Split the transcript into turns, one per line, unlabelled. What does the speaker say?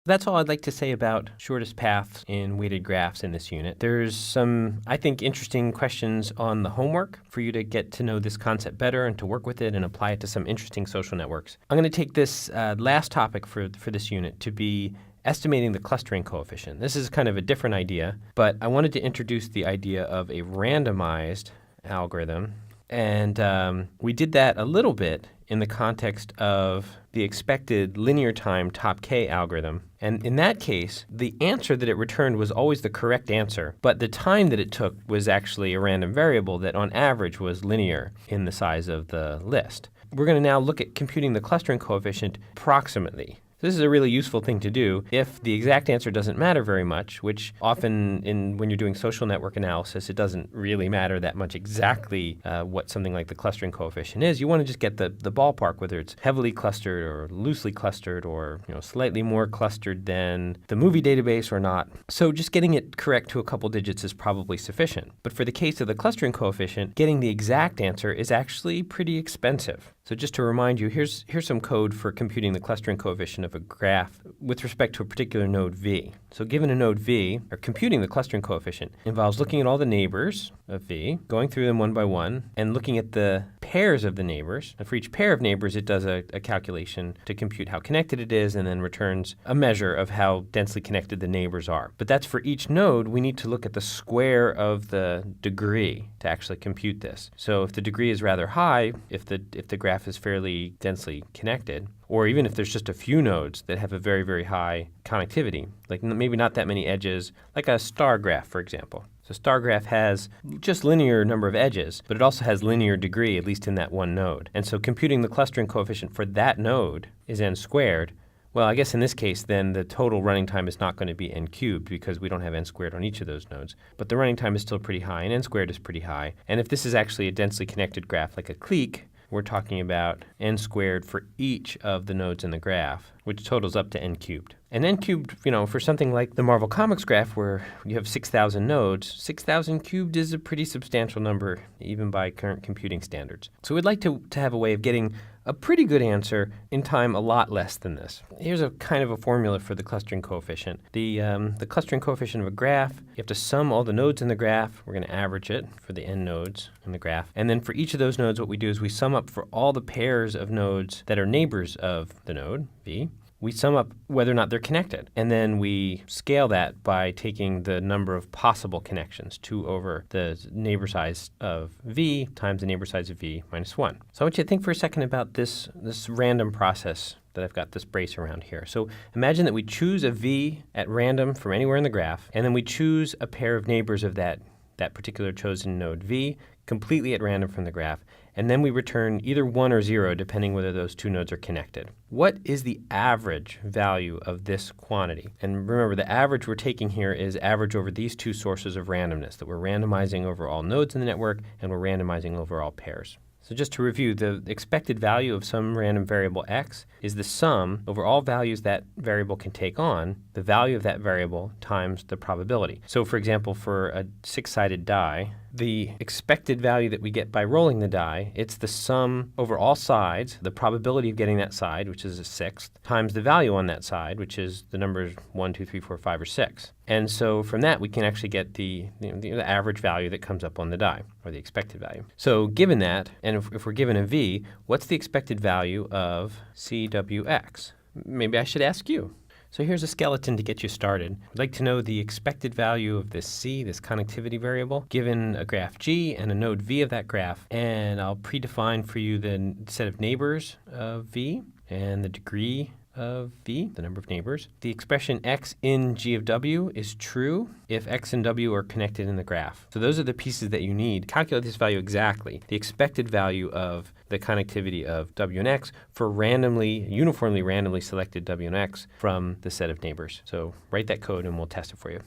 That's all I'd like to say about shortest paths in weighted graphs in this unit. There's some, I think, interesting questions on the homework for you to get to know this concept better and to work with it and apply it to some interesting social networks. I'm going to take this last topic for this unit to be estimating the clustering coefficient. This is kind of a different idea, but I wanted to introduce the idea of a randomized algorithm. And we did that a little bit in the context of the expected linear time top K algorithm. And in that case, the answer that it returned was always the correct answer, but the time that it took was actually a random variable that on average was linear in the size of the list. We're going to now look at computing the clustering coefficient approximately. This is a really useful thing to do if the exact answer doesn't matter very much, which often when you're doing social network analysis, it doesn't really matter that much exactly what something like the clustering coefficient is. You want to just get the ballpark, whether it's heavily clustered or loosely clustered or slightly more clustered than the movie database or not. So just getting it correct to a couple digits is probably sufficient. But for the case of the clustering coefficient, getting the exact answer is actually pretty expensive. So just to remind you, here's some code for computing the clustering coefficient of a graph with respect to a particular node V. So given a node V, or computing the clustering coefficient involves looking at all the neighbors of V, going through them one by one, and looking at the pairs of the neighbors. And for each pair of neighbors, it does a calculation to compute how connected it is and then returns a measure of how densely connected the neighbors are. But that's for each node, we need to look at the square of the degree to actually compute this. So if the degree is rather high, if the graph is fairly densely connected, or even if there's just a few nodes that have a very, very high connectivity, like maybe not that many edges, like a star graph, for example. So star graph has just linear number of edges, but it also has linear degree, at least in that one node. And so computing the clustering coefficient for that node is n squared. Well, I guess in this case, then the total running time is not going to be n cubed because we don't have n squared on each of those nodes. But the running time is still pretty high, and n squared is pretty high. And if this is actually a densely connected graph like a clique, we're talking about n squared for each of the nodes in the graph, which totals up to n cubed. And n cubed, for something like the Marvel Comics graph where you have 6,000 nodes, 6,000 cubed is a pretty substantial number, even by current computing standards. So we'd like to have a way of getting a pretty good answer in time a lot less than this. Here's a kind of a formula for the clustering coefficient. The clustering coefficient of a graph, you have to sum all the nodes in the graph. We're going to average it for the n nodes in the graph. And then for each of those nodes, what we do is we sum up for all the pairs of nodes that are neighbors of the node, V. We sum up whether or not they're connected, and then we scale that by taking the number of possible connections, 2 over the neighbor size of V times the neighbor size of V minus 1. So I want you to think for a second about this random process that I've got this brace around here. So imagine that we choose a V at random from anywhere in the graph, and then we choose a pair of neighbors of that particular chosen node V completely at random from the graph, and then we return either 1 or 0 depending whether those two nodes are connected. What is the average value of this quantity? And remember, the average we're taking here is average over these two sources of randomness, that we're randomizing over all nodes in the network and we're randomizing over all pairs. So just to review, the expected value of some random variable x is the sum over all values that variable can take on, the value of that variable times the probability. So for example, for a 6-sided die, the expected value that we get by rolling the die, it's the sum over all sides, the probability of getting that side, which is a 6th, times the value on that side, which is the numbers 1, 2, 3, 4, 5, or 6. And so from that, we can actually get the average value that comes up on the die, or the expected value. So given that, and if we're given a V, what's the expected value of CWX? Maybe I should ask you. So here's a skeleton to get you started. I'd like to know the expected value of this C, this connectivity variable, given a graph G and a node V of that graph. And I'll predefine for you the set of neighbors of V and the degree of V, the number of neighbors. The expression x in G of W is true if x and W are connected in the graph. So those are the pieces that you need. Calculate this value exactly, the expected value of the connectivity of W and X for uniformly randomly selected W and X from the set of neighbors. So write that code and we'll test it for you.